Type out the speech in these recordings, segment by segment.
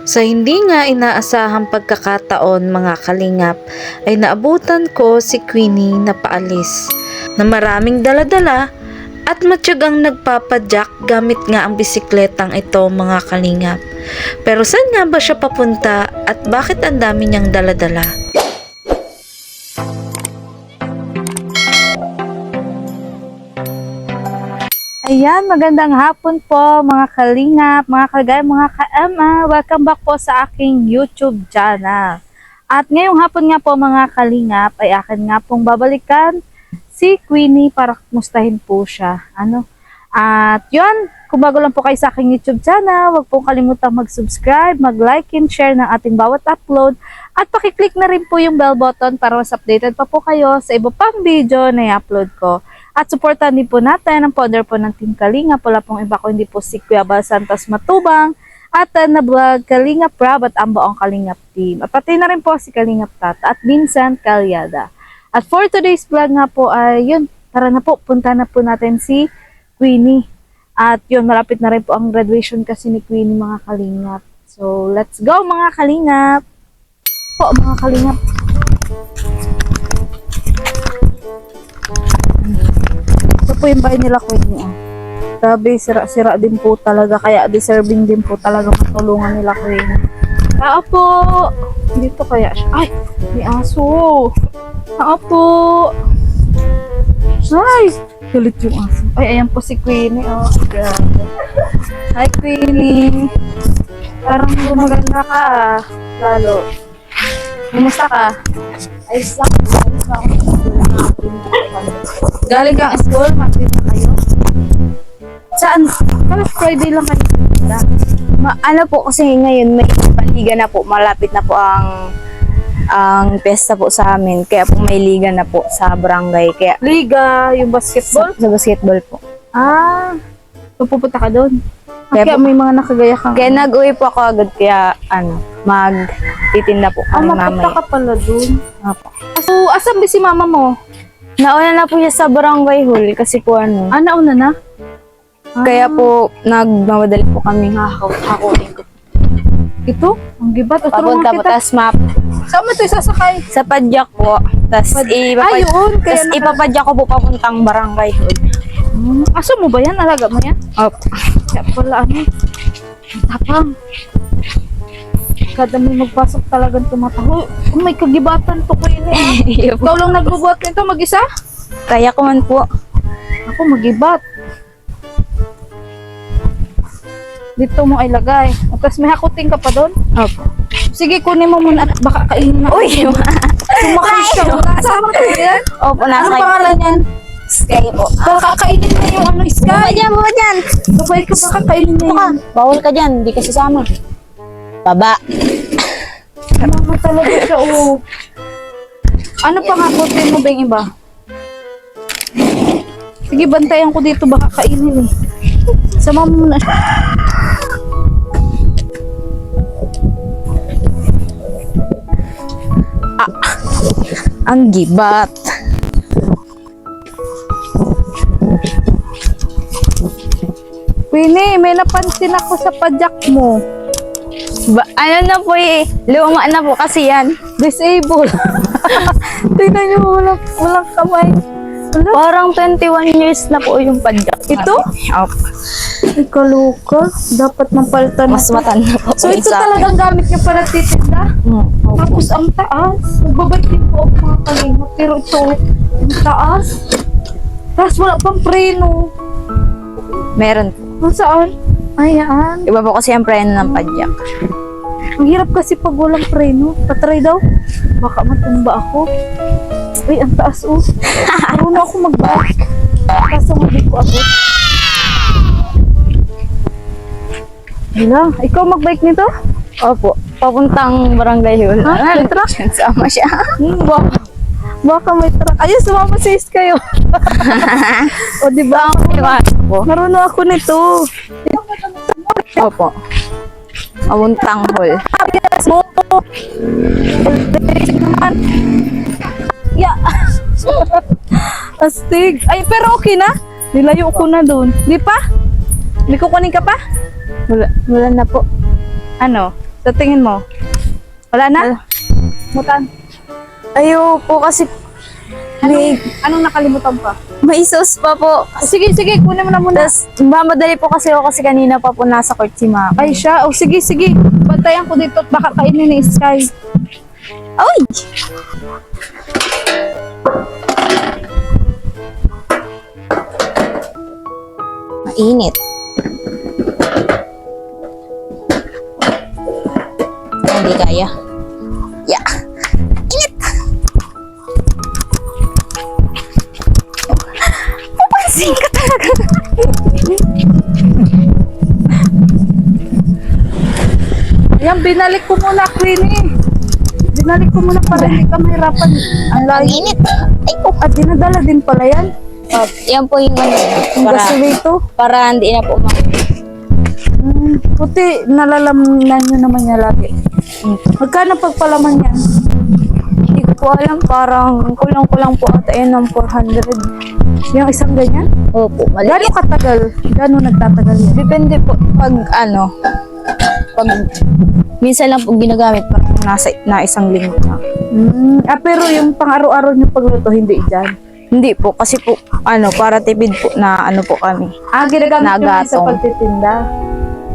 Sa hindi nga inaasahang pagkakataon mga kalingap ay naabutan ko si Queenie na paalis na maraming daladala at matyagang nagpapadyak gamit nga ang bisikletang ito mga kalingap. Pero saan nga ba siya papunta at bakit ang dami niyang daladala? Ayan, magandang hapon po mga kalingap, mga kalagay, mga ka-ama. Welcome back po sa aking YouTube channel. At ngayong hapon nga po mga kalingap ay akin nga pong babalikan si Queenie para kumustahin po siya. At yun, kung bago lang po kayo sa aking YouTube channel, huwag pong kalimutang mag-subscribe, mag-like and share ng ating bawat upload. At pakiclick na rin po yung bell button para mas updated pa po kayo sa iba pang video na i-upload ko. At supportan din po natin ang founder po ng Team Kalingap. Wala pong iba kundi po si Kuya Bal Santos Matubang at na vlog Kalingap Rob at ang buong Kalingap team. At pati na rin po si Kalingap Tata at Vincent Calyada. At for today's vlog nga po ay yun, tara na po, punta na po natin si Queenie. At yun, malapit na rin po ang graduation kasi ni Queenie mga Kalingap. So let's go mga Kalingap! Po mga Kalingap. Ito po yung bahay nila Queenie. Grabe, sira-sira din po talaga. Kaya deserving din po talaga matulungan nila Queenie. Tao po! Dito kaya siya. Ay! May aso! Tao po! Ay! Galit yung aso. Ay, ayan po si Queenie. Oh, grabe. Hi Queenie! Parang gumaganda ka ah. Lalo. Kumusta ka? Ayos lang. Ayos lang. Galing kang school? Mag-trip na kayo? Saan? Parang Friday lang kayo. Ano po kasi ngayon may paliga na po, malapit na po ang pesta po sa amin. Kaya po may liga na po sa barangay. Kaya Liga, yung basketball? sa basketball po. Ah, so pupunta ka doon. Kaya Kaya may mga nakagaya kang... Kaya nag-uwi po ako agad kaya magtitinda po kami mapunta mamaya. ka pala doon. Opo. So, asan ba si mama mo? Nauna na po siya sa barangay hall kasi po Ah, nauna na? kaya po nagmamadali po kami hakutin ko. Ito? Ang gibat. O, Papunta tulungan po, kita. tas map Saan mo ito isasakay? sa padyak po. Tas Ay, yun. Kaya ipapadyak ko po papuntang barangay hall. Aso mo ba yan? Alaga mo yan? Opo. Kaya pala tapang. Kada may magpasok talagang tumataho. Oh, may kagibatan to ko yun eh. Ikaw lang nagbubuhat nito mag-isa? Kaya ko man po. Ako magibat. Dito mo ay lagay. At tapos may hakuting ka pa doon. Opo. Sige, kunin mo muna. Baka kainin na. Uy! Sumakay siya. Kasama ko yan. Opo, Ano nasa pangalan yan? Sky po. Baka kainin na yung ano, Baka Sky. dyan, baka dyan. Babay ka, baka kainin na Baka, yun. bawal ka dyan, di ka sasama. Baba. Ano talaga siya, oh. Ano pang hakutin mo ba yung iba? Sige, bantayan ko dito, baka kainin eh. Sama mo muna. Ang gibat. Queenie, may napansin ako sa padyak mo. Ano na po eh, luma na po kasi yan. Disable. Tingnan nyo, walang kamay. Wala. Parang 21 years na po yung padyak. Ito? Opo. Ikaluka. Dapat mapalitan Mas matanda po. So, ito sa akin. talagang gamit niya para titinda? Opo. Tapos ang taas. Magbabait din po ako mga kalingap. Pero ito, ang taas. Tapos wala pang preno. Meron po. Saan? Ayan. Iba po kasi ang preno ng padyak. Ang hirap kasi pag walang preno. Patry daw. Baka matumba ako. Ay, ang taas oh. Marunong ako mag-bike. Kaso hindi ko abot. Wala. Ikaw mag-bike nito? Opo. Papuntang barangay yun. Ha? May truck? Sama siya. Baka may truck. Ayun, sumama sa kayo. O, diba? Marunong ako nito. Opo. Papuntang hall. Mo. Yeah. Astig. Ay, pero okay na. Nilayo ko na doon. Di pa? May kukunin ka pa? Wala na po. Ano? Sa tingin mo? Wala na? Mutan. Ayaw po kasi Anong nakalimutan pa? may sauce pa po. Sige, kunin mo na muna. Tapos, mamadali po kasi ako kasi kanina pa po nasa court si mama. Ay siya, sige. Bantayan ko dito at baka kainin ni Sky. Ay! Mainit. Hindi kaya. Yeah. Init! Papansin ka talaga. Ayan, binalik ko muna, Queenie. Binalik ko muna para hindi ka mahirapan. Ang Ang layo. init. Ay, oh. At dinadala din pala yan. Yan po yung ano. Yung Para, gasolito. para hindi na po Puti, nalalamnan nyo naman niya lagi. Magkano pagpalaman yan? Hindi ko po alam. Parang kulang-kulang po ata yun ng 400. Yung isang ganyan? Opo, mali. Gano'ng katagal? Gano'ng nagtatagal yan? Depende po pag ano, pag minsan lang po ginagamit pa nasa na isang linggo na. Pero yung pang-araw-araw nyo pagluto, hindi dyan. Hindi po kasi po ano para tipid po na ano po kami. Ginagamit nyo yan sa Nagatong. pagtitinda.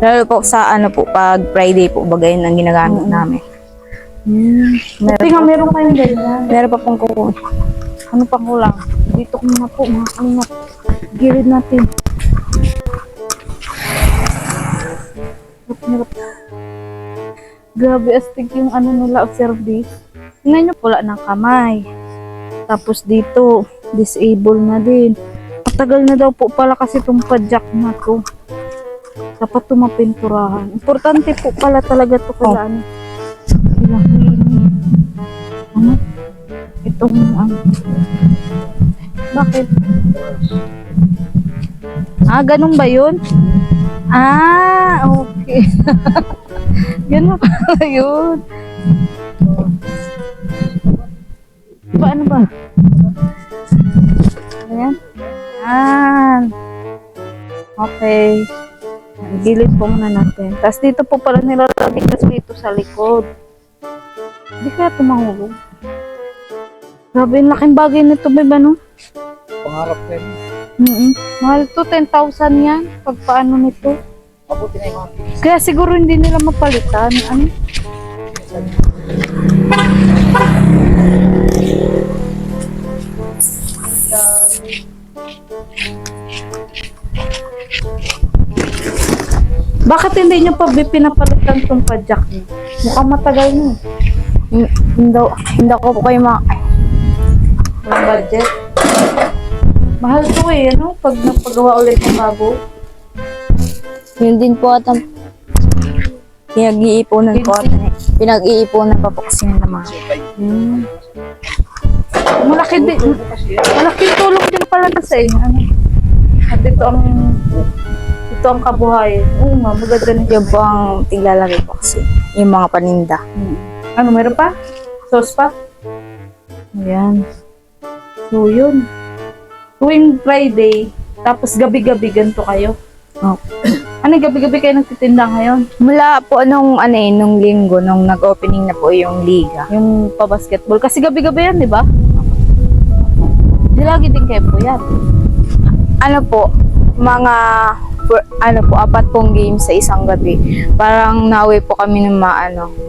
Lalo po sa ano po pag Friday po bagay ang ginagamit namin. Buti nga meron kayong ganyan. Meron pa pong kuko. Ano pang kulang? Dito ko muna po, mga kalingap. Gilid natin. Hirap. Grabe, astig yung ano nila of service. Tingnan nyo, pula ng kamay. Tapos dito, disable na din. Matagal na daw po pala kasi itong padjak na to. Dapat tumapinturahan. Importante po pala talaga to kaya ano. Ilang Queenie. Ano? Itong ano. Bakit? Ganun ba yun? Okay. Ganun pala yun. Paano ba? Ayan. Okay. Gilid po muna natin. Tapos dito po pala nilalagay kasi dito sa likod. Hindi kaya tumahulog. Grabe, yung laking bagay nito, babe, ano? Pangarap ko yun. Mahal to, 10,000 yan. Pag paano nito. Mabuti na yung mga kids. Kaya siguro hindi nila mapalitan. Ano? Bakit hindi nyo pa pinapalitan tong padjak niyo? Mukhang matagal na. Hindi ko po kayo Walang budget. Mahal to ano? Pag napagawa ulit ng bago. Yun din po at pinag-iipunan po at pinag-iipunan pa po kasi ng mga. Malaking tulong din pala na sa inyo. Ano? At ito ang kabuhayan. Oo nga, maganda na Yun po ang tiglalagay po kasi yung mga paninda. Ano, meron pa? Sauce pa? Ayan. So, yun. Tuwing Friday, tapos gabi-gabi ganito kayo. Oh. Ano, gabi-gabi kayo nagtitinda ngayon? Mula po nung linggo nung nag-opening na po yung liga. Yung pa-basketball. Kasi gabi-gabi yan, di ba? Di lagi din kayo po yan. Ano po, mga 4 pong games sa isang gabi. Parang nauwi po kami ng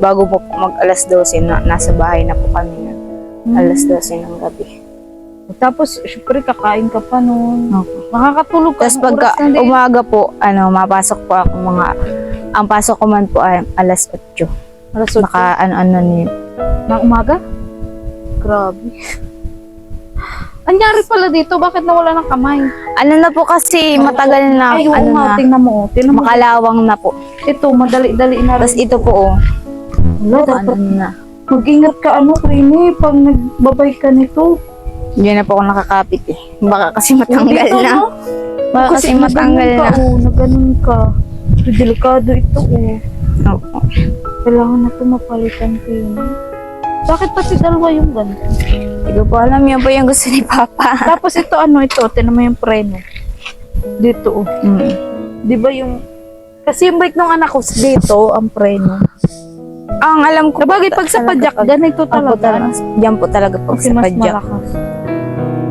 bago po mag alas 12 nasa bahay na po kami nun. Alas 12 ng gabi. Tapos, syempre, kakain ka pa noon. Opo. Makakatulog ka. Tapos pagka umaga po, mapasok po ako ang pasok ko man po ay alas 8. Alas 8 Naka ano niyo. ng umaga? Grabe. Anyari pala dito, bakit nawala ng kamay? Ano na po kasi matagal na, Ay, oo nga, tingnan mo. Tingnan mo. makalawang na po. Ito, madali-dali na Tapos rin. ito po, Wala, dapat ano na. mag-ingat ka, Queenie, pag nagbabay ka nito. Hindi na po ako nakakapit eh. Baka kasi matanggal Dito, na. no? Baka kasi matanggal na. Naganon ka. So, delikado ito, Opo. Kailangan na ito mapalitan, Queenie. Bakit pati dalawa yung ganito? Hindi ko po alam, yan po yung gusto ni Papa. Tapos ito, tinan mo yung preno. Dito, Mm. Di ba yung... Kasi yung bike ng anak ko, dito, ang preno. Ang alam ko Sabagay, pag sa padyak, ganito talaga. Diyan po talaga pag Kasi sa mas padyak. malakas.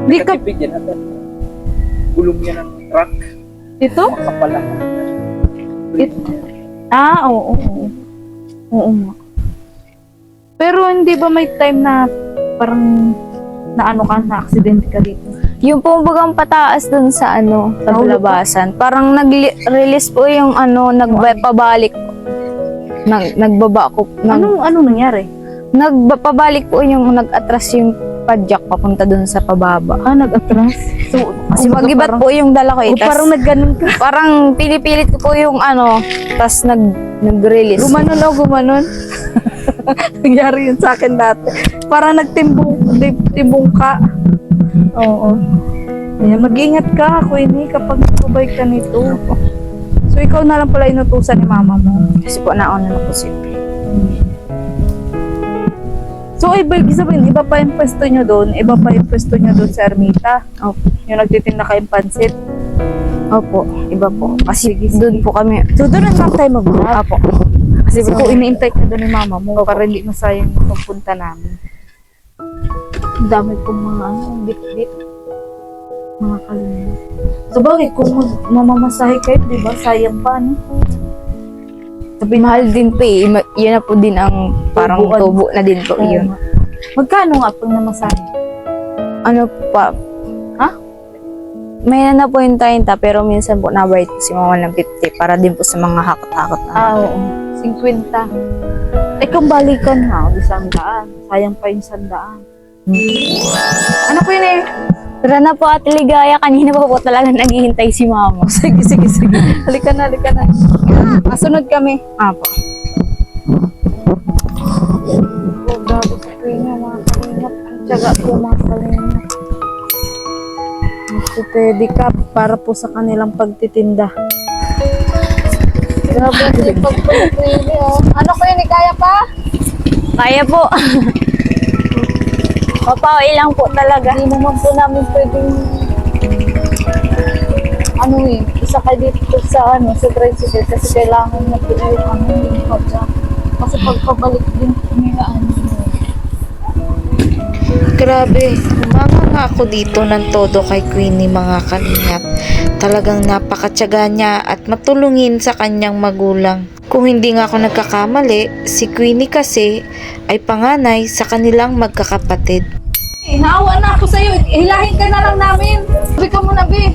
Hindi ka, Katipid yan natin. Gulong yan ng truck. ito? Makapalang. Oo. Oo nga. Pero hindi ba may time na parang naano ka, na-accident ka dito? Yung pumbagang pataas dun sa sa Nahulog ka? labasan. Parang nag-release po yung nagpabalik. Nagbaba ko. Anong nangyari? Nagpabalik po yung nag-atras yung padyak papunta dun sa pababa. Nag-atras? So, Kasi mag-ibat po yung dala ko eh. Tas parang nagganon ka. parang pinipilit ko po yung tas nag-release. Gumanon. Nangyari yun sa akin dati. Parang timbong ka. Oo. Ayan, mag-ingat ka, Queenie, kapag nakabay ka nito. So, ikaw na lang pala inutusan ni mama mo. Kasi po nauna na po siya. So, ibig sabihin, iba pa yung pwesto nyo doon, iba pa yung pwesto nyo doon sa Ermita. Opo. Yung nagtitinda kayong pansit. Opo, iba po. Kasi Sige, sige. doon po kami. So, doon na lang tayo mag-vlog. Opo. Kasi kung iniintay ka doon ni mama mo, para hindi masayang yung pagpunta namin. Ang dami pong mga bit-bit. Mga kalina. So, bagay, kung mamamasahe kayo, di ba? Sayang pa, no? Sabi, mahal din po eh. Yun na po din ang parang Tubuan. tubo na din po yun. nga. Magkano nga pag namasahe? Ano pa? Ha? May na po yung 30 pero minsan po nabayad po si mama ng 50 para din po sa mga hakot-hakot na. Oo. 50. Ay, kung balikan ha, 100. Sayang pa yung 100. Ano po yun eh? Tara na po Ate Ligaya, kanina pa po talaga naghihintay si mama. Sige. Halika na. Masunod kami. Apo. Oh, grabe sa kuya, mga kalingap. Ang tiyaga po, mga kalingap. Magpipedicab para po sa kanilang pagtitinda. Grabe, ang pagpapili, oh. Ano ko yun, kaya pa? Kaya po. Papauwi lang po talaga. Hindi naman po namin pwedeng isa kayo dito sa sa tricycle kasi kailangan na po yung padyak. Kasi pagpabalik din nila Grabe, umanga nga ako dito ng todo kay Queenie mga kalingap. Talagang napakatyaga niya at matulungin sa kanyang magulang. Kung hindi nga ako nagkakamali, si Queenie kasi ay panganay sa kanilang magkakapatid. Naawa na ako sa'yo. Hilahin ka na lang namin. Sabi ka muna, Be.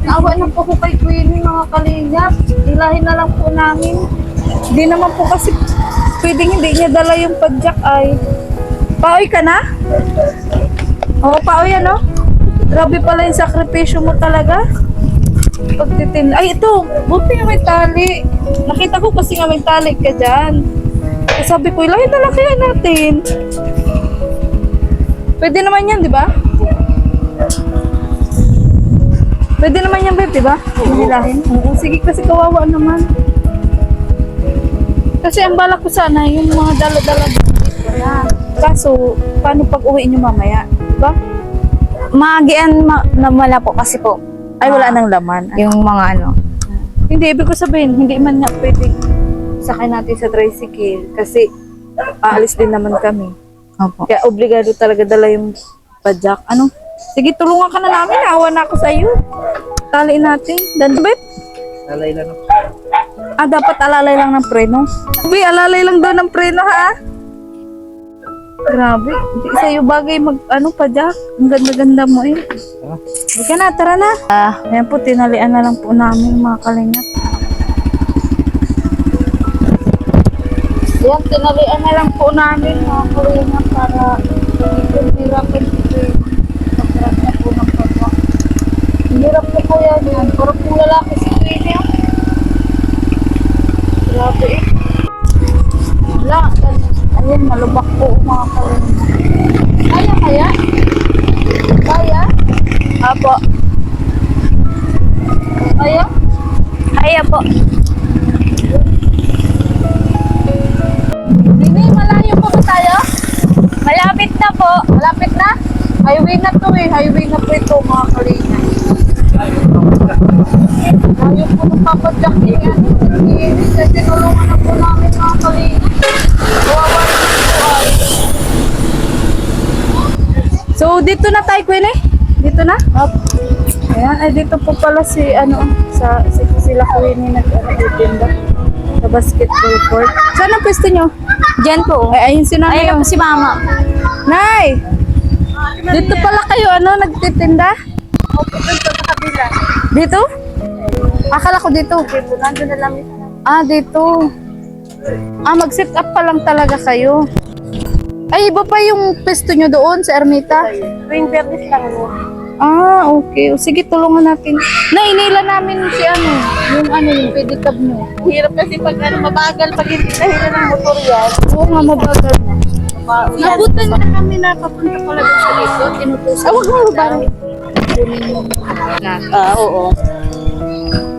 Naawa na po ko kay Queenie, mga kalingap. Hilahin na lang po namin. Hindi naman po kasi pwedeng hindi niya dala yung padyak ay. Paoy ka na? Oo, paoy ano? Grabe pala yung sakripisyo mo talaga. Pagtitin. Ay, ito. Buti nga may tali. Nakita ko kasi nga may tali ka dyan. Eh, sabi ko, ilahin na lang kaya natin. Pwede naman yan, di ba? Pwede naman yan, babe, di ba? Hilahin. Oo, sige kasi kawawa naman. Kasi ang balak ko sana, yung mga dala-dala dito na. Kaso, paano pag uwi nyo mamaya? Di ba? Magian naman na po kasi po. Ay, wala nang laman. Yung mga Hindi, ibig ko sabihin, hindi man nga pwede sakay natin sa tricycle kasi aalis din naman kami. Opo. Kaya obligado talaga dala yung padyak. Ano? Sige, tulungan ka na namin. Awa na ako sa iyo. Taliin natin. Dan, babe? Lalay lang ng Dapat alalay lang ng preno. Uy, alalay lang daw ng preno, ha? Grabe. Hindi sa'yo bagay padyak. Ang ganda-ganda mo eh. Sige na, tara na. Ayan po, tinalian na lang po namin mga kalingap. Ayan, tinalian na lang po namin mga kalingap para hindi hirapan dito eh. Pagkarap na po ng padyak. Hirap po po yan. Parang po lalaki si Queenie. Grabe eh. Wala. Ayun, malubak po mga kalingap. Kaya? Kaya? Apo. Kaya? Kaya po. Hindi, malayo pa ba tayo? Malapit na po. Malapit na? Highway na to eh. Highway na po ito mga kalingap. Ayaw po ng papadyak eh. Kasi tinulungan na po namin mga kalingap. dito na tayo, Queenie? Dito na? Ayan, ay dito po pala si, sila Queenie nag-tinda sa basketball court. Saan ang pwesto nyo? Diyan po. Ay, ayun si nanay. Ayun po si mama. Nay! Dito pala kayo, nagtitinda? Dito? Akala ko dito. Dito, nandun na lang. Dito. Mag-set up pa lang talaga kayo. Ay, iba pa yung pwesto nyo doon sa Ermita? Ring Verdes lang po. Okay. O, sige, tulungan natin. Nainila namin si yung pedicab mo. Hirap kasi pag mabagal, pag hindi nahila ng motor yan. Oo nga, mabagal na. Nabutan na kami na papunta pala doon sa likod. Inutusan. Huwag mo mabagal. Kunin mo. Oo.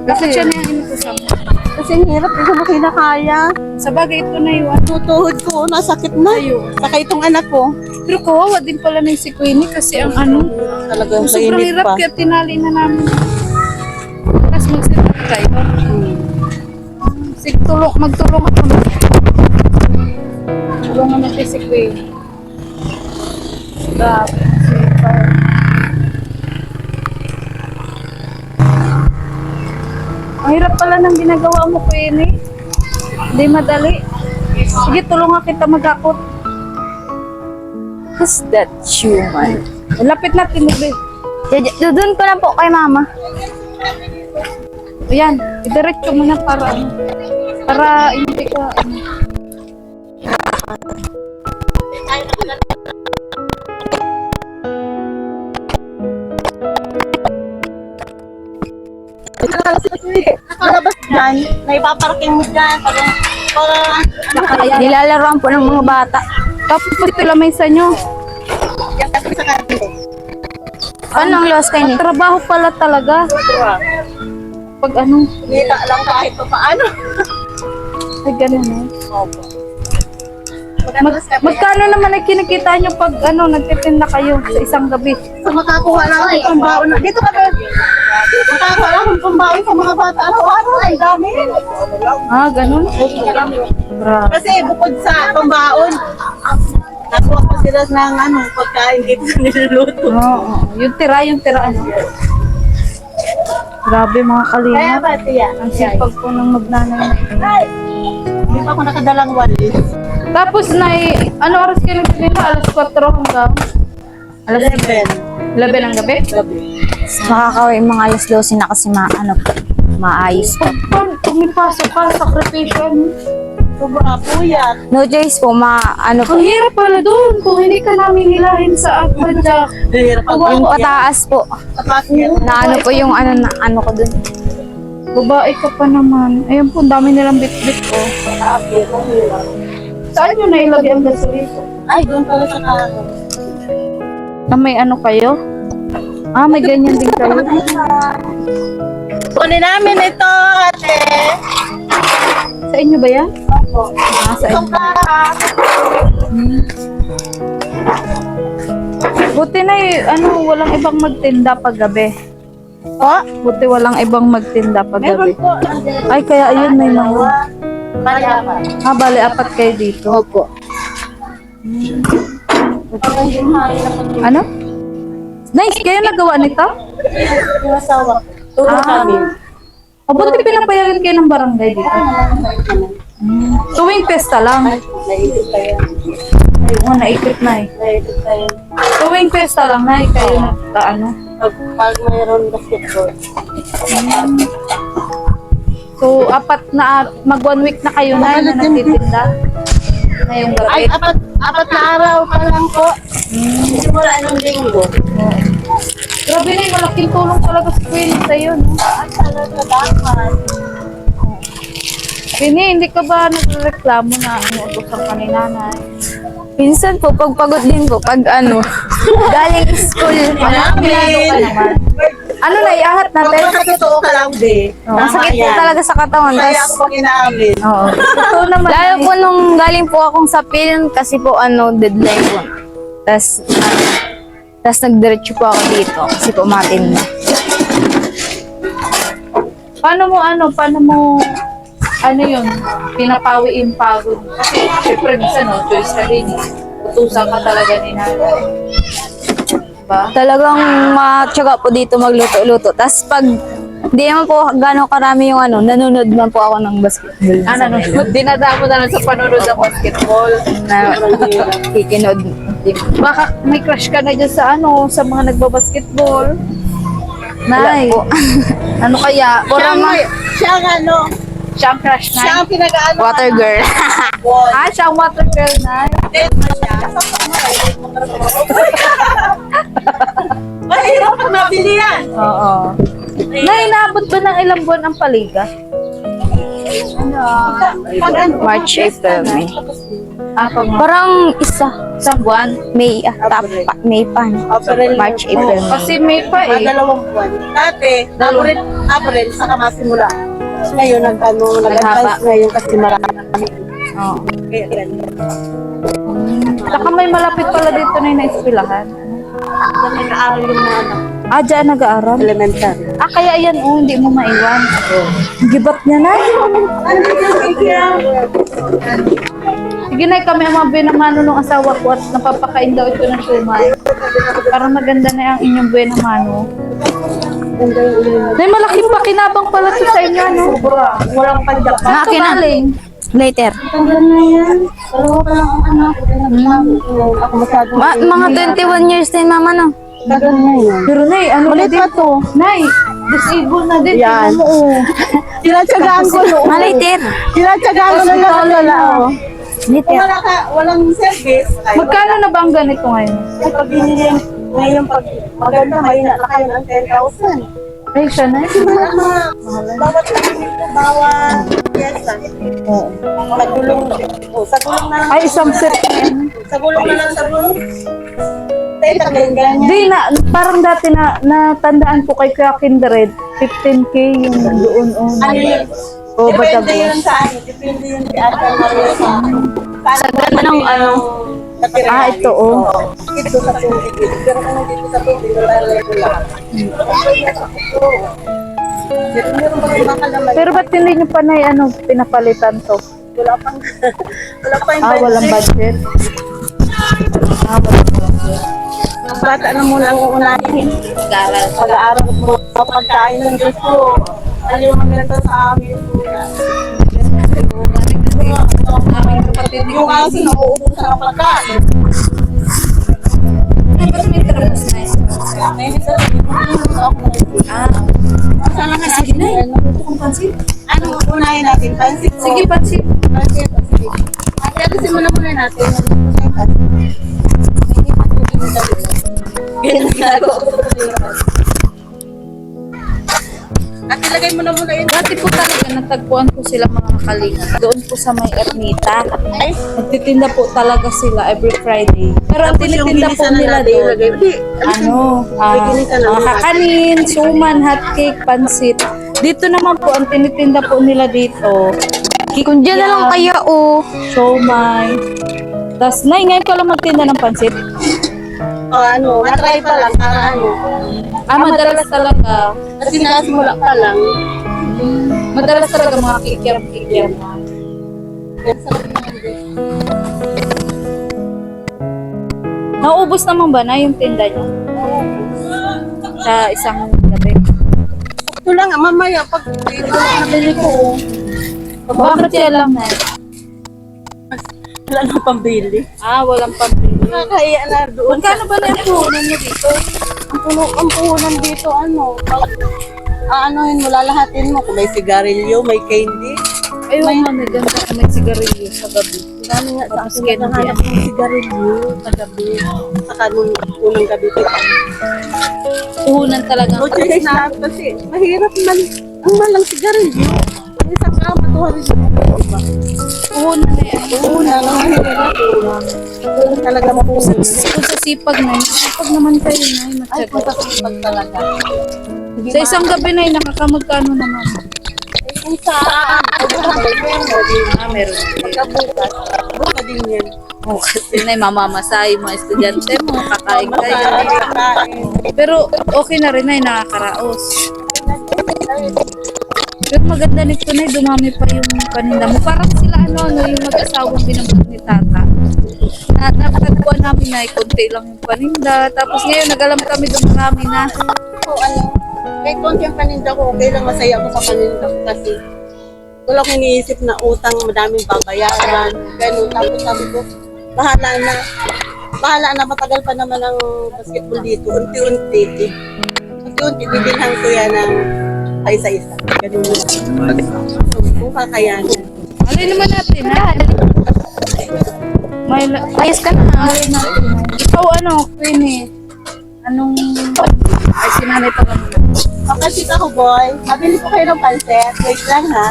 Bakit siya na yung inutusan mo? Kasi hirap, hindi ko makinakaya. Sa bagay, ito na yun. Tutuhod ko, nasakit na. Saka itong anak ko. Pero kawawa din pala ng si Queenie kasi ang Talagang sobrang mainit hirap pa. kaya tinali na namin. Tapos mag-set up tayo. Sige, magtulong ako. Tulungan natin si Queenie. Grabe. Ang hirap pala ng ginagawa mo, Queenie. Hindi madali. Sige, tulungan kita mag-akot. Is that human? Lapit natin, Mugli. Doon ko lang po kay mama. Ayan, idiretso mo na para hindi ka, Nakalabas dyan, naipaparking mo dyan. Nilalaroan po ng mga bata. tapos ito lamesa nyo. Ano ang loss kayo ni? Trabaho pala talaga. Pag Kita lang kahit pa paano. ay ganun eh. Magkano naman ay kinikita nyo pag nagtitinda kayo sa isang gabi? So makakuha lang ako ng baon na. Dito ka ba? Makakuha lang ako ng baon sa mga bata. Araw-araw, ang dami. Ganun? Grabe. Kasi bukod sa pambaon, nakuha pa sila ng pagkain dito sa niluluto. Oo. Yung tira. Grabe mga Kaya kalina. ba, tiya? Ang sipag po ng magnanay. Hindi pa ako nakadalang walis. Tapos ano oras kayo nagtitinda? Alas 4 hanggang? Alas 11 ng gabi? Makakawin mga alas 12 na kasi maayos pa. Pag pumipasok ka, sakripisyon. Sobra po yan. No choice po, Ang hirap pala doon kung hindi ka namin hilahin sa aquajack. Yung pataas po. Na po yung na ko dun. Babae ka pa naman. Ayun po, ang dami nilang bit-bit ko. Saan nyo nailagay ang gasolito? Ay, doon pala sa kanan. May kayo? May ganyan din kayo. Kunin namin ito, ate. Sa inyo ba yan? Sa inyo. Buti na walang ibang magtinda pag gabi. Buti walang ibang magtinda pag gabi. Ay, kaya ayun may mga. Bali, 4 kayo dito. Opo. Ano? Nice, kayo nagawa nito? Yung asawa. Tulong kami. Buti pinapayagan kayo ng barangay dito. Tuwing pesta lang. Naisip kayo. Oo, naikot na eh. Naisip kayo. Tuwing pesta lang na kayo Pag mayroon basketball. So, mag 1 week na kayo na nagtitinda. Ngayong Ay, gabi. apat na araw pa lang po. Simula ng linggo. Grabe na malaking tulong talaga sa Queenie sa'yo. No? Talaga dapat. Queenie, hindi ka ba nagreklamo na utusan ka ni nanay? Minsan po, pag pagod din po, pag galing school. Pinado ka naman. Naiangat natin? Totoo ka lang, be. Masakit po talaga sa katawan. Kaya ako inaamin. Oo. Totoo naman. Lalo po nung galing po akong sa film, kasi po deadline po. Tas nagdiretso po ako dito, kasi po matinda. Paano mo yun, pinapawi yung pagod? Kasi syempre minsan choice ka din. Utusan ka talaga ni nanay. ba? Talagang matyaga po dito magluto-luto. Tapos pag di naman po gano'ng karami yung nanonood man po ako ng basketball. Dinadamo na lang sa panonood ng basketball. Na kikinood. Baka may crush ka na dyan sa sa mga nagbabasketball. Wala Nay, po. ano kaya? Siya ang Siya ang crush na. siya ang pinag-ano. Water girl. Siya ang water girl, Nay. Mahirap pag mabili yan. Oo. Nay, naabot ba ng ilang buwan ang paliga? March, April, May. Pag Parang isang buwan. May, May pa. March, April, May. Kasi may pa eh. Dalawang buwan. Dati, April, saka masimula. Ngayon, nag-advance ngayon kasi marami. Oo. Kaya ganyan. Saka may malapit pala dito na yung na-eskwelahan. Nag-aaral yung mga anak. Diyan nag-aaral? Elementary. Kaya yan, hindi mo maiwan. Gibat niya na. Sige na, kami ang mga binamano ng asawa ko at napapakain daw ito ng shumay. Parang maganda na ang inyong binamano. May malaking pakinabang pala ito sa inyo, ano? Walang pandak. Saan ito galing? Later. Ako masyado. Mga 21 years din, mama, no? Pero Nay, ano na din to? Nay, disabled na din. Yan. Tingnan mo, oh. Tinatsagaan ko noon. Later. Tinatsagaan ko na lang. Kung Later. walang service, ay Magkano na ba ang ganito ngayon? pag binili ngayon pag maganda, may na kayo ng 10,000. Ay, siya na. Bawat dito, bawat piyesa. Sa gulong, sa gulong na lang. Ay, isang set. Sa gulong na lang sa gulong. Teka, ganyan. Di na, parang dati na natandaan ko kay Kuya Kindred, 15K yung doon. Ano yun? O, Depende Batangas. yun sa ano. Depende yun si Ate Maria sa ganda ng Ito, oh. Ito sa tubig. Pero kung nandito sa tubig, wala rin lahat. Meron ba yung baka naman? Pero ba't hindi nyo pa na pinapalitan to? Wala pang yung Walang budget. Ang bata na muna ang uunahin. Pag-aaral mo, pagkain ng Diyos ko. Ano yung maganda sa amin? Yung kasi nauubusan ang pagkain. Sana nga natin. Ano unahin natin? Pansit ko. Sige, pansit. Pansit. Ate, simulan muna natin. Ginagawa ko. At ilagay mo na muna yun. Dati po talaga natagpuan ko sila mga kalinga. Doon po sa may Ermita. Ay, Nagtitinda po talaga sila every Friday. Pero ang tinitinda po nila doon, mga kakanin, suman, hotcake, pansit. Dito naman po, ang tinitinda po nila dito, Kung dyan na lang kaya, oh. siomay. Tapos, ngayon ko lang magtinda ng pansit. matry pa lang para ano. Madalas talaga. Kasi nasimula pa lang. Madalas talaga mga kikiram-kikiram. Naubos naman ba na yung tinda niya? Sa isang gabi. Ito lang, mamaya pag nabili ko, Bakit yan lang na? wala nang pambili. Walang pambili. Nakakaya na doon. Magkano ba na yung puhunan niyo dito? Ang puhunan dito, pag aanohin mo, lalahatin mo. Kung may sigarilyo, may candy. Ay, may ganda na may sigarilyo sa gabi. Dami nga sa Tapos akin candy. naghahanap ng sigarilyo sa gabi. Saka nung unang gabi ko. Puhunan talaga. No choice na kasi mahirap man. Ang malang sigarilyo. Ang isang kama, 200 diba? Puhunan na yan. Una, mahirap. Talaga mapusin. Kung sa sipag na yun, sipag naman kayo na yun. Ay, kung pag talaga. Sa isang gabi na yun, nakakamagkano naman. Kung saan, Meron. pagkabukas, buka din yan. Yun na yung mamamasahe mga estudyante mo, kakain kayo. Kakain. Pero okay na rin na yung nakakaraos. Pero maganda nito na dumami pa yung paninda mo. Parang sila yung mag-asawang binabot ni Tata. Natagpuan namin na konti lang yung paninda. Tapos ngayon, nag-alam kami doon marami na. So, kahit konti ang paninda ko, okay lang, masaya ako sa paninda ko kasi wala akong iniisip na utang, madaming babayaran, ganun. Tapos sabi ko, bahala na, matagal pa naman ang basketball dito, unti-unti, bibilhan ko yan ng isa-isa. Ganun lang. So, kung kakayanin. Alay naman natin, ha? Ayos ka na. Ikaw ano, Queenie? Anong... Ay, sinanay pa lang. Kapatid ako, boy. Mabili ko kayo ng pansit. Wait lang, ha?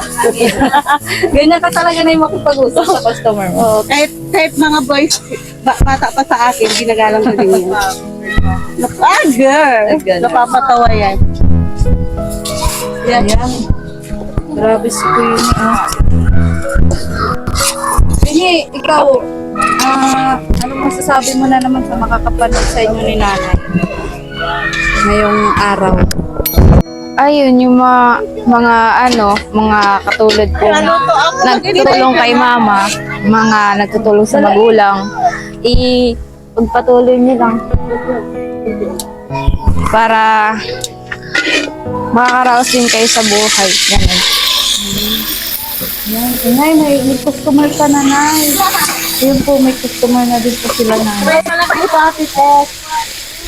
Ganyan ka talaga na yung makipag-usap sa customer mo. Oh, kahit mga boys, bata pa sa akin, ginagalang ko din yan. Girl! Napapatawa yan. Yan. Grabe si Queenie. Queenie, ikaw, ano masasabi mo na naman sa makakapanood sa inyo ni nanay ngayong araw? Ayun, yung mga katulad ko na nagtutulong kay mama, mga nagtutulong sa magulang, pagpatuloy niyo lang para makakaraos din kayo sa buhay. Ganun. Yan. Nay, may customer ka na, Nay. Ayun po, may customer na din po sila, Nay.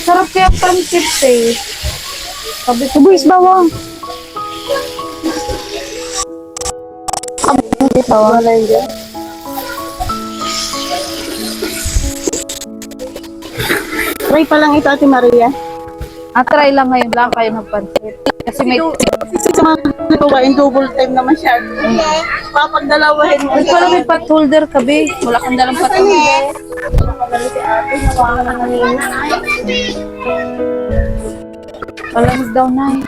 Sarap kaya pancit eh. Sabi ko, Boys, bawang. Try pa lang ito, Ate Maria. try lang ngayon lang kayo magpancit. Kasi may... Kasi sa mga gawain, double time naman siya. Papagdalawahin mo. Ay, pala may pot holder ka, be. Wala kang dalang pot holder. Palamig daw, Nay.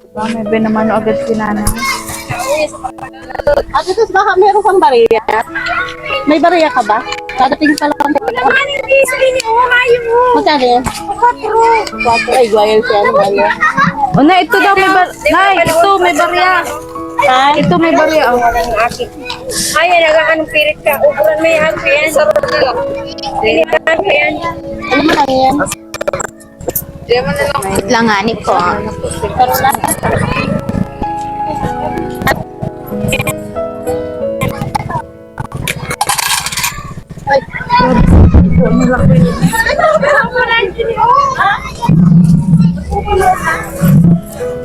Diba, may binamano agad si nanay. Ate, tos baka meron kang bariya? May bariya ka ba? Kadating pa lang. Magkano yan? 4. Ay, guayal siya. O, Nay, ito daw may Nay, ito may barya. Ha? Ito may barya. Oh. Ay, nagakanong pirit ka. Ukuran mo yan, yan. Sarap nila. Pilihan mo yan. Ano mo lang yan? Langanin ko. Pero lang.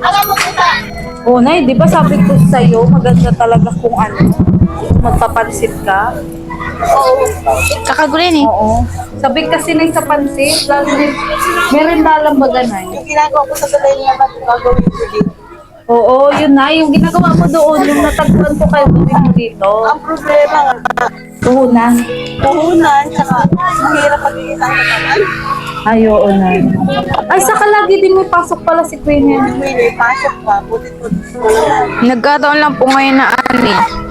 Alam mo kita. Oh, Nay, di ba sabi ko sa'yo, maganda talaga kung magpapansit ka? Kakagulin eh. Oo. Sabi kasi na sa pansit, lalo na meron dalang baga, Nay. Yung ginagawa ko sa balay niya, ba't gagawin ko dito? Oo, yun na. Yung ginagawa mo doon, yung natagpuan ko kayo dito. Ang problema nga, Tuhunan. puhunan, saka mahirap mag-iisang katanan. Ay, oo, Nay. Ay, saka lagi din may pasok pala si Queenie. May pasok pa, butit ko. Nagkataon lang po ngayon na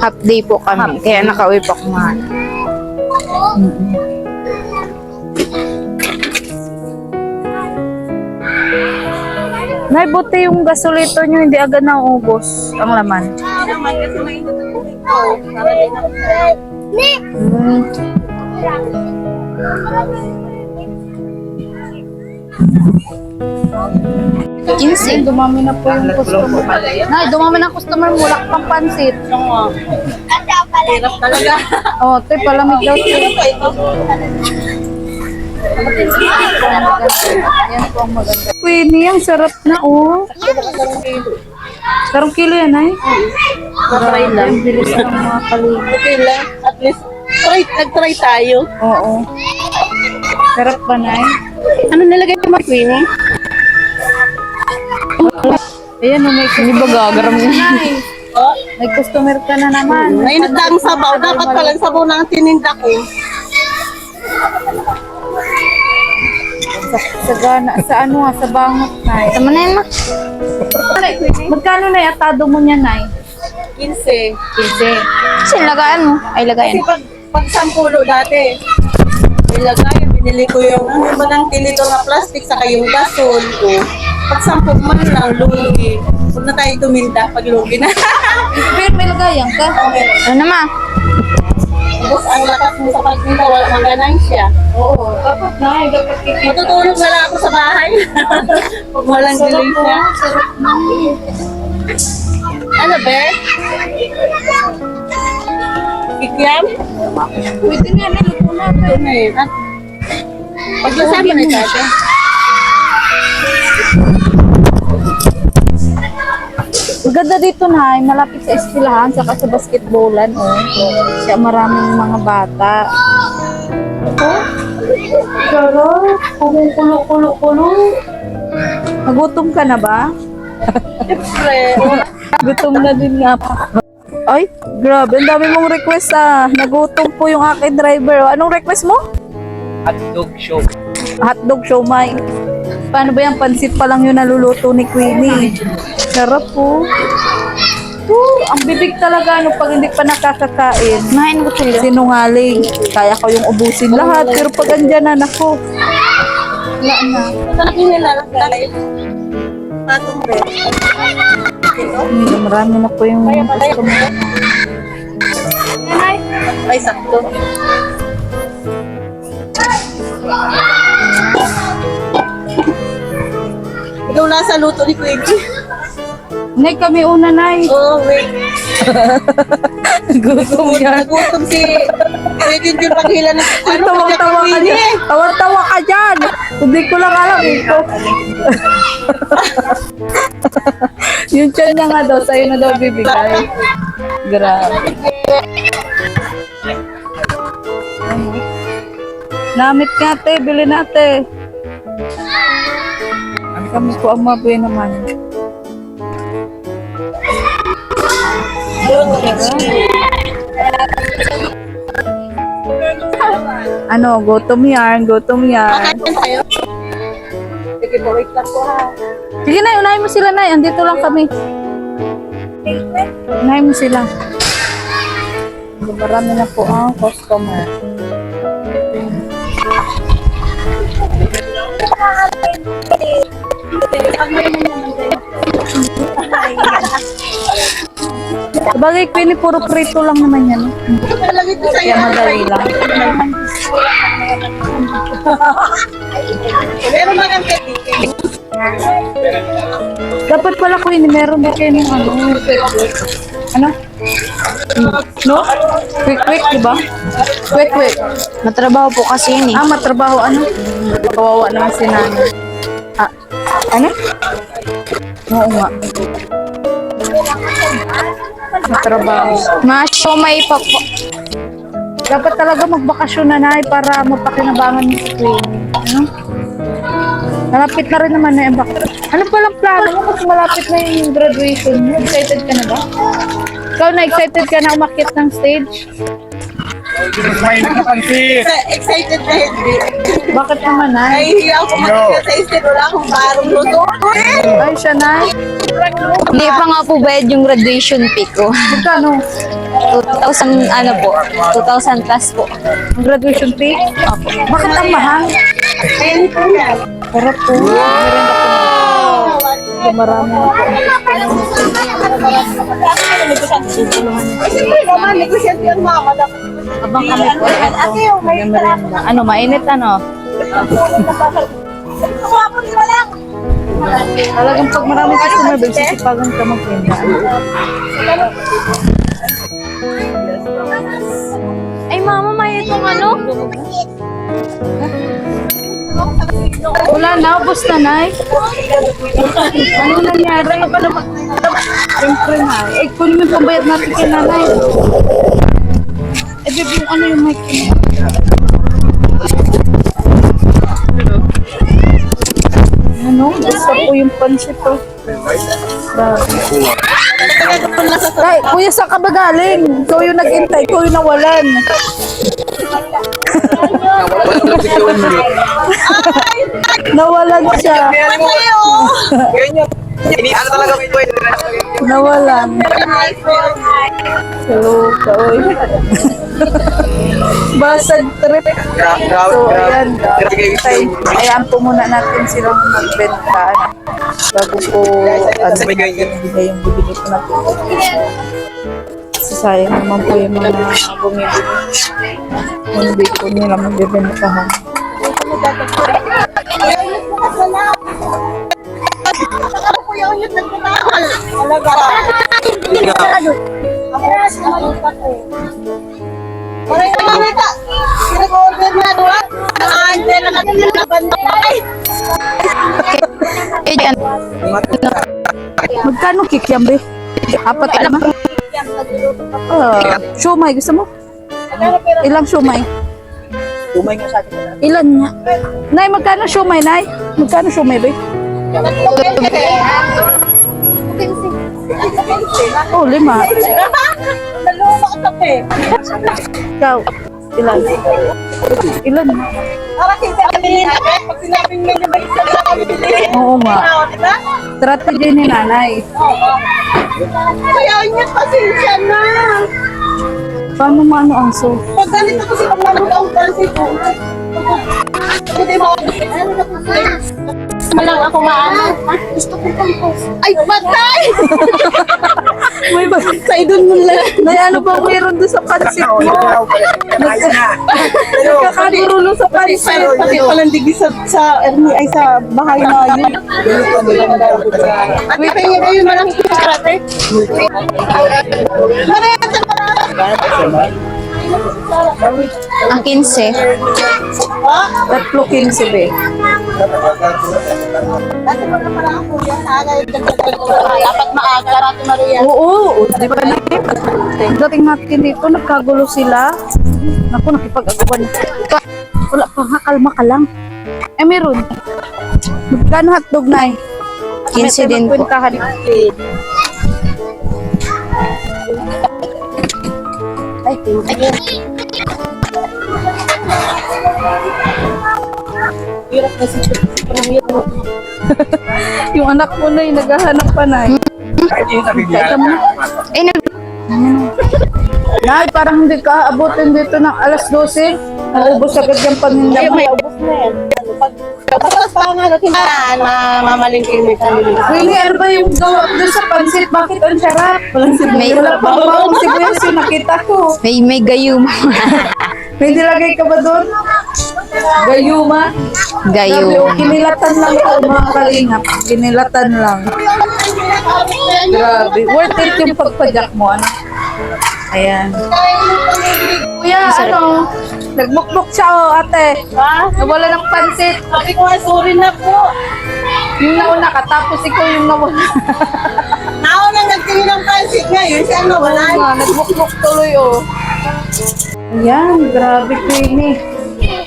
half day po kami. Kaya nakauwi pa kumain. Nay, buti yung gasolito nyo, hindi agad naubos ang laman. Naman kasi may natutulog ko. Para din ako sa'yo. Ay, dumami na po yung customer. Nay, dumami na ang customer mo. Wala ka pang pansit. Hirap talaga. Oh, te, palamig daw siya. Yan po ang maganda. Queenie, ang sarap na, oh. Sarang kilo yan, ay? Try lang. Ang bilis ng mga kalinga. Okay lang. At least, nag-try tayo. Oo. Sarap ba, Nay? Ano nilagay mo, Queenie? Ayan, may Hindi ba gagaram niya? Nay, Oh, may customer ka na naman. may nagdaang sabaw. Dapat palang sabaw na ang tininda ko. Sa gana, sa ano nga, sa bangot, Nay. Tama na yun, ma. Magkano na atado mo niya, Nay? 15. 15. Kasi lagaan mo. Ay, lagayan. Kasi pag 10 dati, nilagay, binili ko yung ano ba ng tinidor na plastic, saka yung gasol ko. Pag 10 man lang, lugi. Huwag na tayo tuminda pag lugi na. Pero may lagayan ka. Ano na, ma? Tapos ang lakas mo sa pagtinda, tamang ganansya. Oo, dapat na. Dapat kikita. Matutulog na lang ako sa bahay. Pag walang ganansya. Ano, be? Kikiam? Pwede na, naluto na. Ito na yun. Paglasama na dati. Maganda dito na, malapit sa eskwelahan, saka sa basketballan, oh. Kaya maraming mga bata. Pero, kumukulo-kulo-kulo. Nagutom ka na ba? Siyempre, Gutom na din nga pa. Ay, grabe, ang dami mong request ah. Nagutom po yung aking driver. Anong request mo? Hotdog show. Hotdog siomai. Paano ba yan? Pansit pa lang yung naluluto ni Queenie. Sarap po. Ang bibig talaga ano pag hindi pa nakakakain. Kumain ko sila. Sinungaling. Kaya ko yung ubusin lahat. Pero pag andyan na, nako. Wala na. masarap yung nilalagay. Patong be. Marami na po yung customer. Ay, sakto. Ikaw nasa luto ni Queenie. Nay, kami una, Nay. Oo, wait. Gutom yan. Nagutom si Queenie yung paghila ng ano, Tawang-tawa ka dyan. Tawang-tawa ka dyan. Hindi ko lang alam. Ito. Yung tiyan niya nga daw, sa'yo na daw bibigay. Grabe. Namit nga, te. Bili natin. Kami po ang mabuhay naman. Ano, gutom yan, gutom yan. Kakain tayo. Sige po, wait lang po ha. Sige na, unahin mo sila na. Andito lang kami. Unahin mo sila. Marami na po ang customer. Sabagay, Queenie, puro prito lang naman yan. Malagay ko sa'yo. Kaya madali lang. Meron ba kang ketike? Dapat pala, Queenie, meron ba kayo ng ano? Ano? No? Quick, diba? Quick. Matrabaho po kasi yun eh. Ah, matrabaho, ano? Kawawa naman si nanay. Ah, ano? Oo nga. Matrabaho. Siomay pa po. Dapat talaga magbakasyon na nay para mapakinabangan ni si Queenie. Ano? Malapit na rin naman na yung bakasyon. Ano palang plano mo kasi malapit na yung graduation mo? Excited ka na ba? Ikaw na, excited ka na umakyat ng stage? Excited na hindi. Bakit naman, Nay? Nahihiya ako mag-isa sa isip. Wala akong barong luto. Ay, siya, Nay. Hindi pa nga po bayad yung graduation fee ko. Magkano? 2,000 ano po. 2,000 plus po. Ang graduation fee? Opo. Bakit ang mahal? Ayan po yan. Sarap po. Marami na po. Siyempre naman, negosyante yung mama. Abang kami po. Ito. Magmerienda. Ano, mainit ano? Talagang pag maraming customer, sisipagan ka magtinda. Ay mama, may itong ano? Wala na, ubos na, Nay. Ano nangyari? Siyempre na. Eh, kunin mo yung pambayad natin kay nanay. Eh, babe, yung ano yung mic niya? Ano? Basta po yung pansit to. Ay, kuya, saan ka ba galing? Ikaw yung nag-intay, ikaw yung nawalan. Nawalan siya. Ganyan. Ano talaga ko ito? Nawalan. Hello, kaoy. Basag trip. So, ayan. Ayan po muna natin silang magbenta. Bago po, bigay yung bibili po natin. Kasi sayang naman po yung mga bumibili. Hindi ko nila magbibentahan. Wala yung malita. Pinag-order na doon. Ante na nagbantay. Magkano kikiam, be? Apat naman. Siomay, gusto mo? Ilang siomay? Tumay nga sa akin. Ilan nga? Nay, magkano siomay, Nay? Magkano siomay, be? Oh, 5. Naluma ka tape. Ikaw, ilan? Ilan? Para kasi sabihin natin, pag sinabing may nabalik sa sabihin. Oo nga. Diba? Strategy ni nanay. Kaya niya, pasensya na. Paano maano ang so? Pag ganito kasi pag nalula ang pansin ko. Hindi mo malang ako maano. Gusto ko pang post. Ay, patay! May ba? Sa idol mo lang. Nay, ano bang meron doon sa pansit mo? Nagkakagurulo sa pansit. Pati palang digi sa Ernie ay sa bahay na yun. At kaya yun malang karate. Ang 15. Tatlo 15, be. Dati mo na pala ako yan sa agay. Dapat maaga, Rati Maria. Oo, di ba na? Dating natin dito, nagkagulo sila. Naku, nakipag-agawan. Wala pa nga, kalma ka lang. Eh, meron. Magkano hotdog, Nay? 15 din po. Kwentahan. Ay, hirap na si Yung anak mo na naghahanap pa, Nay. Kaya mo. Eh, Nay, parang hindi ka abutin dito ng alas 12. Naubos agad yung paninda mo. ubos na yan. Kapag pa nga natin mamalingking may kanilin. Really, ano ba yung gawa doon sa pansit? Bakit ang sarap? Walang sibuyas. May- Wala pang bawang sibuyas yung nakita ko. may gayuma. May nilagay ka ba doon? Gayuma? Grabe, Gayuma. oh, kinilatan lang ito mga kalingap. Kinilatan lang. Grabe. Worth it yung pagpadyak mo, ano? Ayan. Kuya, ano? Nagmukmuk siya, oh, ate. Ha? Nawala ng pansit. Sabi ko nga, sorry na po. Yung nauna ka, tapos ikaw yung nawala. Nauna nagtingin ng pansit ngayon, siya nawala. Oo nga, nagmukmuk tuloy, oh. Ayan, grabe, Queenie.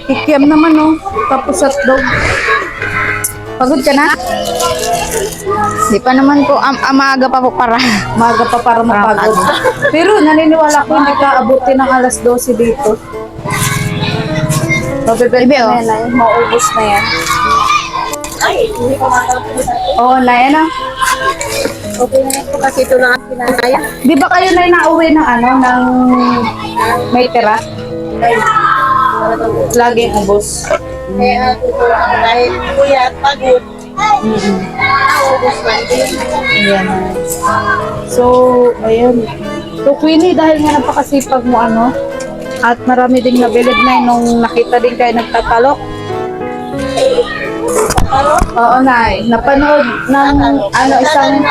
Kikiam naman, oh. Tapos hotdog. Pagod ka na? Di pa naman po, amaga pa po para. Maga pa para mapagod. Pero naniniwala ko hindi ka abutin ng alas 12 dito. Mabibenta Ibe, oh. na yan, Nay. Maubos na yan. Ay, hindi ko makakapit. Oo, na yan, ah. Okay na po kasi ito lang ang pinanaya. Di ba kayo na nauwi ng ano, ng may tira? Laging ubos. Kaya dahil kuya at pagod, naubos man din. Ayan. So, ayun. So, Queenie, dahil nga napakasipag mo, ano, at marami ding nabilib na nung nakita din kayo nagtatalok. Oo, Nay. Napanood ng, ano, isang,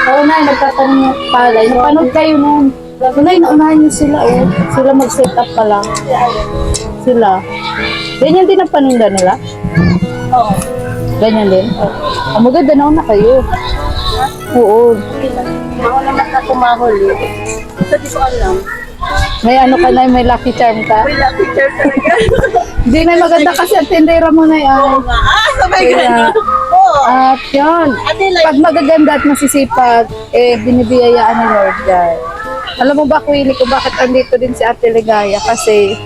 oo, Nay, nagtatanong ng palay. Napanood kayo nun. Nay, naunahan niyo sila, oh. Sila mag-set up pa lang. Sila. Ganyan din ang paninda nila? Oo. Ganyan din? Ang maganda na kayo. Oo. Ako naman na kumahuli. Ito di ko alam. May ano ka na, may lucky charm ka. May lucky chair talaga. Hindi na maganda kasi ang tindera mo na yan. Sabay Kaya, ganun. Oo. At yun, Ate, like, pag magaganda at masisipag, eh, binibiyayaan ni Lord yan. Alam mo ba, Queenie, kung bakit andito din si Ate Ligaya? Kasi,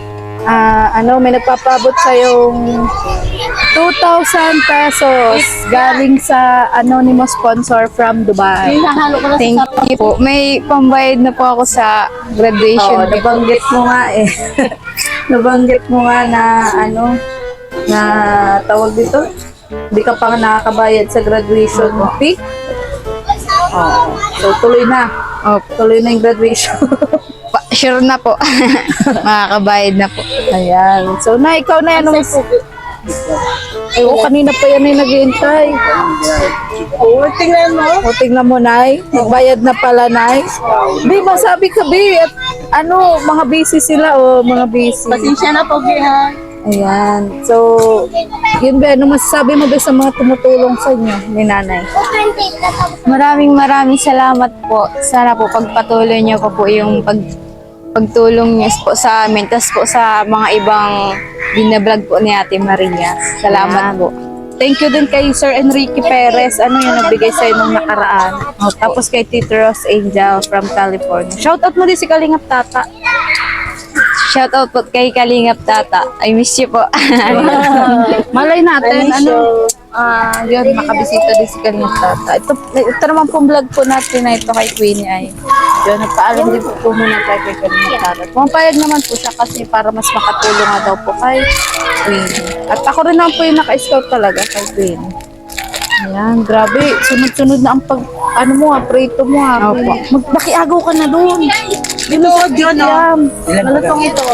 ano, may nagpapabot sa yung 2,000 pesos galing sa anonymous sponsor from Dubai. hinahalo ko na Thank you po. May pambayad na po ako sa graduation. Oo, nabanggit mo nga eh. Nabanggit mo nga na ano, na tawag dito, hindi ka pa nakakabayad sa graduation fee. Oo. So tuloy na. Oh, Tuloy na yung graduation. Sure na po. Makakabayad na po. Ayan. So, na, ikaw na yan. Ay, kanina pa yan ay naghihintay. Oo, tingnan mo. O, tingnan mo, Nay. Magbayad na pala, Nay. Bi, masabi ka, Bi. At, mga busy sila, mga busy. Pasensya na po, ha. Ayan. So, yun ba, ano masasabi mo ba sa mga tumutulong sa inyo ni Nanay? Maraming salamat po. Sana po pagpatuloy niyo po yung pagtulong niyo po sa amin. Tapos po sa mga ibang binablog po ni Ate Maria. Salamat po. Thank you din kay Sir Enrique Perez. Ano yung nagbigay sa'yo nung nakaraan. Tapos kay Tito Rose Angel from California. Shoutout mo din si Kalingap Tata. Shoutout po kay Kalingap Tata. I miss you po. Malay natin, yun, makabisita din si Kalingap Tata. Ito naman pong vlog po natin na ito kay Queenie ay. Yun, nagpaalam din po muna tayo kay Kalingap Tata. Pumapayag naman po siya kasi para mas makatulong nga daw po kay Queenie. At ako rin naman po yung naka-scout talaga kay Queenie. Ayan, grabe. Sunod-sunod na ang prito mo ha. Opo. Magpakiagaw ka na doon. Dito, John, Malutong ito.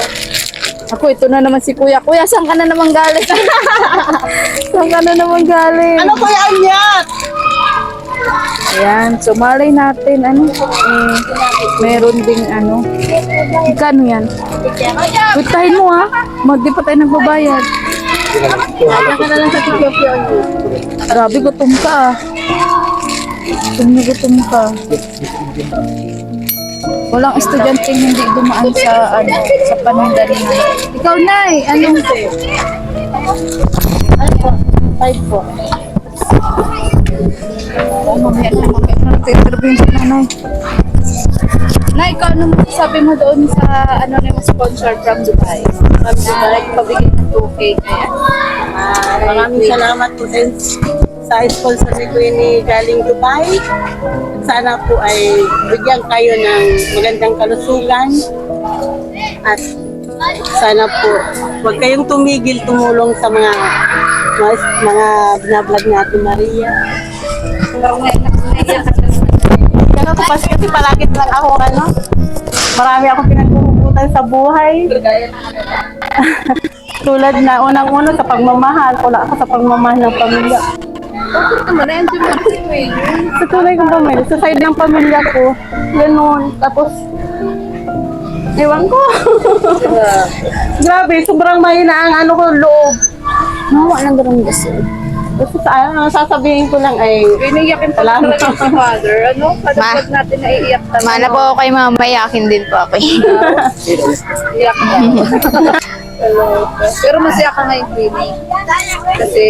Ako, ito na naman si Kuya. Kuya, saan ka na naman galing? Saan ka na naman galing? Ano kaya Anyat? Ayan, so malay natin, meron ding Kano yan? Witahin mo ha. Di pa tayo nagbabayad. Kaya ka na lang sa Tokyo. Grabe, gutom ka ah. Gutom ka. Walang estudyanteng hindi dumaan sa paninda ni Nanay. Ikaw, Nay, Five po. mamaya na nag-interview si Nanay. Nay, ikaw ano sabi mo doon sa anonymous sponsor from Dubai? From Dubai, pabigyan ng 2K kaya. Maraming salamat po din sa sponsor ni Queenie galing Dubai. Sana po ay bigyan kayo ng magandang kalusugan at sana po huwag kayong tumigil tumulong sa mga binablog natin Maria. Kaya ko kasi palagi lang ako marami akong pinaghuhugutan sa buhay. Tulad na unang-una sa pagmamahal, wala ako sa pagmamahal ng pamilya. Sa tunay kong pamilya, sa side ng pamilya ko, gano'n. Tapos, ewan ko. Grabe, sobrang mahina ang loob. Nawa lang ganun kasi. Kasi sasabihin ko lang ay, Iniyakin pa lang talaga si Father. Kada vlog natin naiiyak talaga. Mana po ako kay Mama, yakin din po ako. Iyak na. Pero masaya ka ngayon, Queenie. Kasi,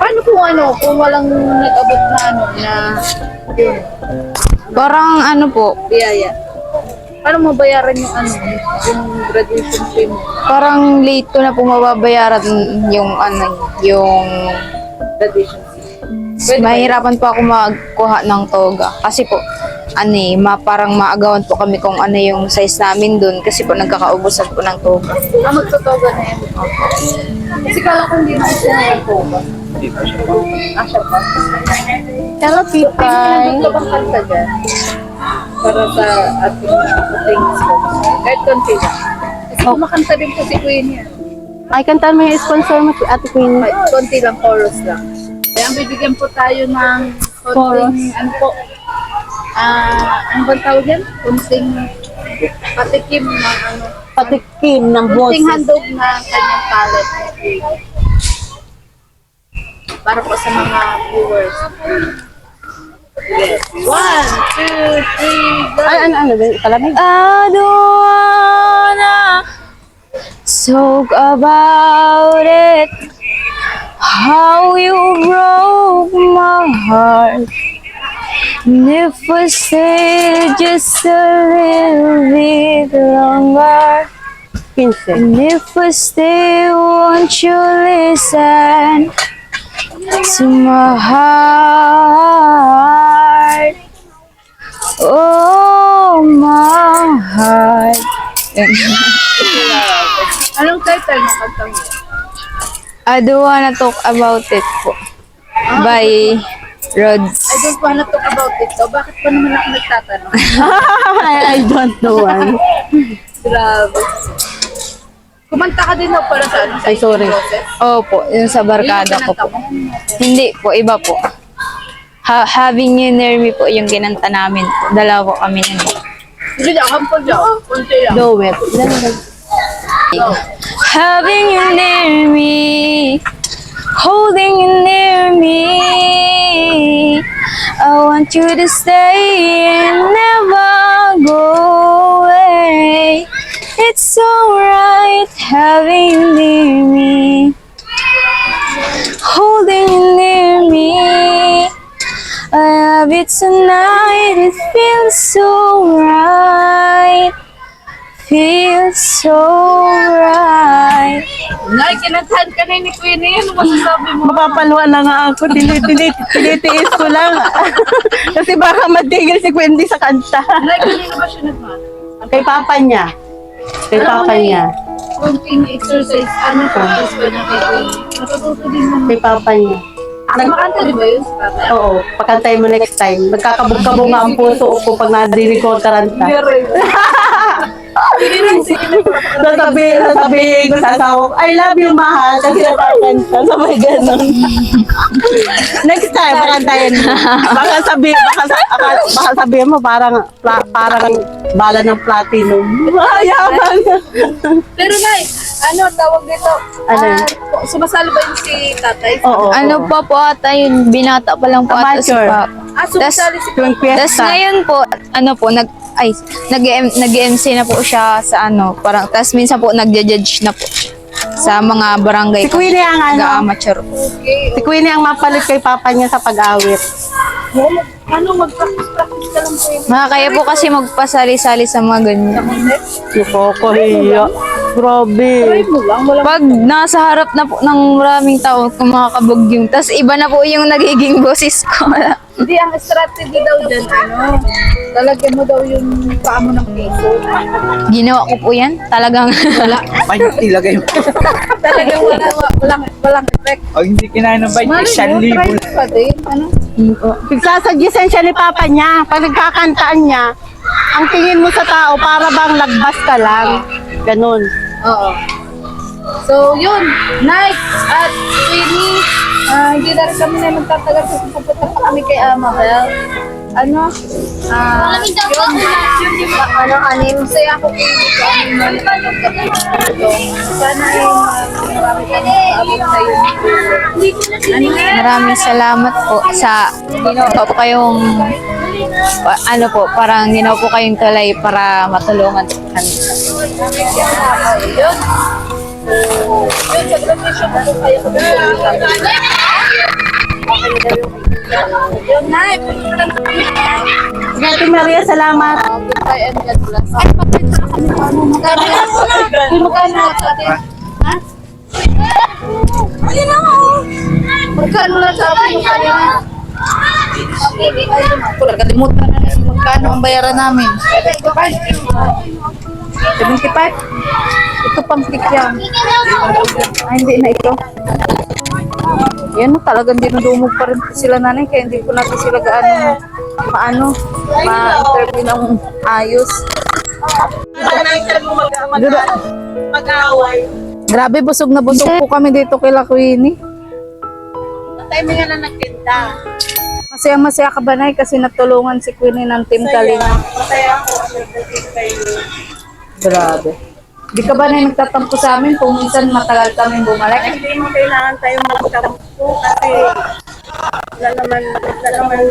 paano kung walang nag-abot na yun, Parang po, biyaya. Paano mabayaran yung yung graduation fee mo? parang late ko na po mababayaran yung yung Graduation fee. mahirapan po ako magkuha ng toga. Kasi po, parang maagawan po kami kung ano yung size namin dun kasi po nagkakaubusan po ng toga. Magtotoga na yan. Kasi kala ko hindi na siya nagtoga. Asya pa. Hello, Pipay! Ano ka bang kanta dyan? Para sa ating sponsor. Kahit konti lang. Kasi kumakanta din po si Queenie yan. ay kantaan mo yung sponsor mo, Ate Queenie. Kahit konti lang, chorus lang. Kaya bibigyan po tayo ng konting, ano bang tawag yan? Konting patikim ng Patikim ng konting boses. handog na kanyang talent. Para po sa mga viewers. Yes. 1, 2, 3, go! Ay, ano ba? Kalamig? I don't wanna talk about it. How you broke my heart. And if I stay just a little bit longer, 15. and if I stay, won't you listen to my heart? Oh, my heart. Anong title ng kanta mo? I don't wanna talk about it po. By Rods. I don't wanna talk about it. So, bakit pa naman ako nagtatanong? I don't know one. Grabe. Kumanta ka din daw para sa ano? Ay, sorry. Opo, yung sa barkada ko po. Hindi po, iba po. Having You Near Me po yung kinanta namin po. Dalawa po kami nun. Hindi na, kampon dyan. Kunti lang. Do it. Having you near me, holding you near me. I want you to stay and never go away. It's so right having you near me, holding you near me. I love it tonight, it feels so right. Feels so right. Nay, kinantahan ka na ni Queenie. Ano masasabi mo? Mapapaluan na nga ako, tinitiis ko lang. Kasi baka matigil si Wendy sa kanta. Nay, kanina ba siya nagmana? Kay papa niya. Kay papa niya. Konting exercise. Ano pa? Tapos ba na kay Queenie? Natututo din naman. Kay papa niya. Makanta di ba yun sa tatay? Oo, pakantay mo next time. Nagkakabog-kabog nga ang puso ko pag nadinig ko ang karanta. Sasabihin ko sa asawa ko, I love you, mahal. Kasi nakakanta. Sabay ganun. Next time, pakantayin mo. Baka sabihin mo, parang bala ng platinum. Yaman. Pero Nay, ano tawag dito? Ano? Sumasali ba yun si tatay? Oo. Ano pa po ata yun, binata pa lang po ata si Amateur. Papa. Sumasali si Yung Tapos fiesta. ngayon po, ano po, nag-MC na po siya sa ano, parang, tapos minsan po nagja-judge na po siya sa mga barangay. Si Queenie ang ano? Nag-amateur po. Si Queenie ang mapalit kay papa niya sa pag-awit. ano mag-practice ka lang po yun? Kaya po kasi magpasali-sali sa mga ganyan. Nakakahiya. Grabe. Try mo lang, wala. Pag nasa harap na po ng maraming tao, kumakabog yung, tapos iba na po yung nagiging boses ko. Hindi, ang strategy daw dyan, ano, lalagyan mo daw yung paa mo ng peso. Ginawa ko po yan. Talagang wala. Ay, ilagay mo. Talagang walang effect. O hindi kinain ng bite, isang libo. Try mo pa din, ano? Pigsasagyasan siya ni papa niya. Pag nagkakantaan niya, ang tingin mo sa tao, para bang lagbas ka lang. Ganun. Oo. So, yun. Night at Queenie. Hindi na rin kami na magtatagal kasi pupunta pa kami kay Amabel. Ano? Masaya ako kung sana marami kami abot sa iyo. Maraming salamat po sa ginawa po kayong ano po, parang ginawa po kayong tulay para matulungan kami. Yun. Yun, sa graduation ko kayo ko yun, Nay. Ate Maria, salamat. Goodbye and God bless. Ay, magpinta ka kami paano magkano sa atin? Ha? Ayun na nga. Magkano lang sa atin yung kaya? Kalimutan na rin magkano ang bayaran namin. 75? Ito pang stick yan. Ay, hindi na ito. Yan, talagang dinudumog pa rin sila nanay, kaya hindi ko natin sila ma-interview ng ayos. Mag-away. Grabe, busog na busog po kami dito kay La Queenie. Tayo nga na nagtinda. Masaya-masaya ka ba, Nay, kasi natulungan si Queenie ng Team Kalinga. Masaya ako. Kayo. Grabe. Di ka ba na nagtatampo sa amin kung minsan matagal kami bumalik? Hindi mo kailangan tayong magtampo kasi wala naman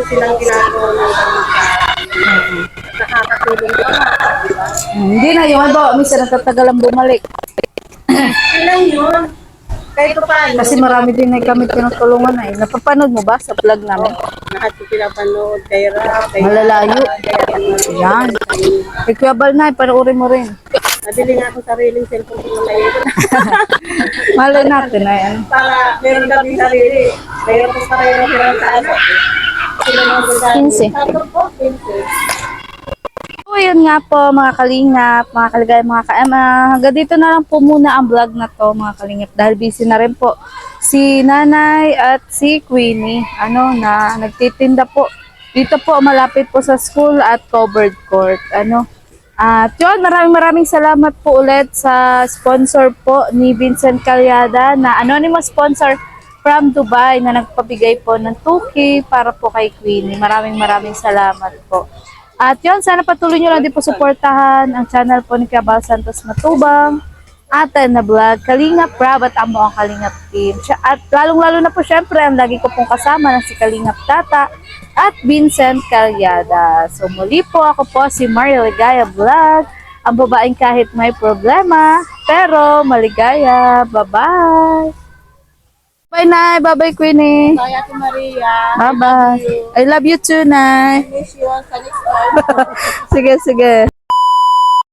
silang ginagawa ng nakakatulong ka nga, di ba? Hindi na, yung ba, minsan nagtatagal ang bumalik. Ilan yun? Kahit paano. Kasi marami din na kami tinutulungan na eh. Napapanood mo ba sa vlog namin? Lahat yung pinapanood, kay Rap, kay Malalayo. Yan. Ikaw ba na, panoorin mo rin. Nabili nga ako sariling cellphone ko ngayon. Malay natin na yan. Para meron kami sarili. Mayroon ko pa kayo sa ano. Sila mga gagawin. 15. Sabi ko, 15. So, yun nga po mga kalingap, mga kaligay, mga ka-ama. Hanggang dito na lang po muna ang vlog na to mga kalingap. Dahil busy na rin po si Nanay at si Queenie. Nagtitinda po. Dito po malapit po sa school at covered court. At yun, maraming salamat po ulit sa sponsor po ni Vincent Calyada na anonymous sponsor from Dubai na nagpabigay po ng 2K para po kay Queenie. Maraming salamat po. At yun, sana patuloy nyo lang din po suportahan ang channel po ni Cabal Santos Matubang, Ate na Vlog, Kalingap Rab at ang buong Kalingap team. At lalong-lalo na po syempre ang lagi ko pong kasama na si Kalingap Tata at Vincent Calyada. So muli po ako po si Mario Ligaya Vlog, ang babaeng kahit may problema pero maligaya. Bye-bye! Bye, Nay! Bye-bye, Queenie! Bye, Ate Maria. Bye-bye! I love you too, Nay! Miss you. Sa next time. Sige.